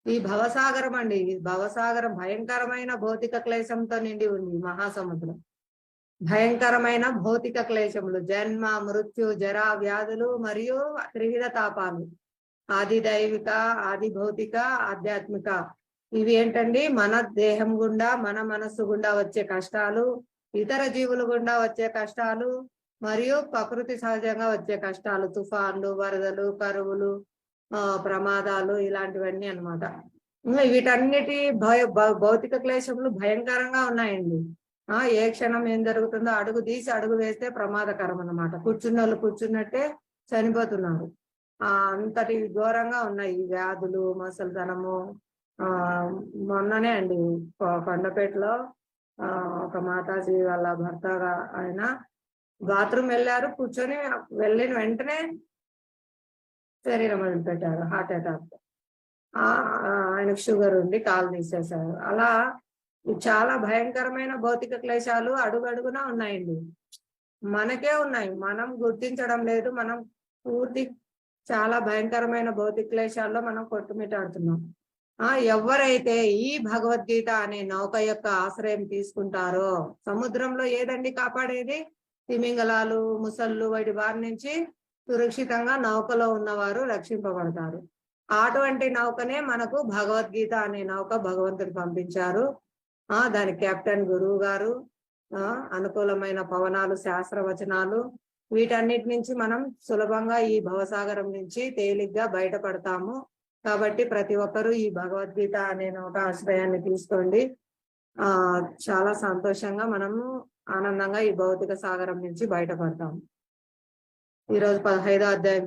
ఈ భవసాగరం అండి. ఈ భవసాగరం భయంకరమైన భౌతిక క్లేశంతో నిండి ఉంది ఈ మహాసముద్రం. భయంకరమైన భౌతిక క్లేశములు, జన్మ, మృత్యు, జరా, వ్యాధులు మరియు త్రివిధ తాపాలు. ఆది దైవిక, ఆది భౌతిక, ఆధ్యాత్మిక. ఇవి ఏంటండి? మన దేహం గుండా, మన మనస్సు గుండా వచ్చే కష్టాలు, ఇతర జీవుల గుండా వచ్చే కష్టాలు, మరియు ప్రకృతి సహజంగా వచ్చే కష్టాలు, తుఫాన్లు, వరదలు, కరువులు, ప్రమాదాలు, ఇలాంటివన్నీ అన్నమాట. వీటన్నిటి భౌతిక క్లేశములు భయంకరంగా ఉన్నాయండి. ఏ క్షణం ఏం జరుగుతుందో అడుగు తీసి అడుగు వేస్తే ప్రమాదకరం అన్నమాట. కూర్చున్న వాళ్ళు కూర్చున్నట్టే చనిపోతున్నారు. అంతటి ఘోరంగా ఉన్నాయి ఈ వ్యాధులు, ముసలితనము. మొన్ననే అండి కొండపేటలో ఒక మాతాజీ వాళ్ళ భర్త ఆయన బాత్రూమ్ వెళ్ళారు, కూర్చొని వెళ్ళిన వెంటనే శరీరం వదిలిపెట్టారు, హార్ట్ అటాక్. ఆయనకు షుగర్ ఉండి కాలు తీసేశారు. అలా చాలా భయంకరమైన భౌతిక క్లేశాలు అడుగడుగునా ఉన్నాయండి. మనకే ఉన్నాయి, మనం గుర్తించడం లేదు. మనం పూర్తి చాలా భయంకరమైన భౌతిక క్లేశాల్లో మనం కొట్టుమిటాడుతున్నాం. ఎవరైతే ఈ భగవద్గీత అనే నౌక యొక్క ఆశ్రయం తీసుకుంటారో, సముద్రంలో ఏదండి కాపాడేది? తిమింగలాలు, ముసళ్ళు వాటి బారి నుంచి సురక్షితంగా నౌకలో ఉన్నవారు రక్షింపబడతారు. అటువంటి నౌకనే మనకు భగవద్గీత అనే నౌక భగవంతుడు పంపించారు. దాని కెప్టెన్ గురువు గారు, అనుకూలమైన పవనాలు, శాస్త్రవచనాలు, వీటన్నిటి నుంచి మనం సులభంగా ఈ భవసాగరం నుంచి తేలిగ్గా బయటపడతాము. కాబట్టి ప్రతి ఒక్కరూ ఈ భగవద్గీత అనే నౌక ఆశ్రయాన్ని తీసుకోండి. చాలా సంతోషంగా మనము ఆనందంగా ఈ భౌతిక సాగరం నుంచి బయటపడతాము. ఈరోజు 15వ అధ్యాయం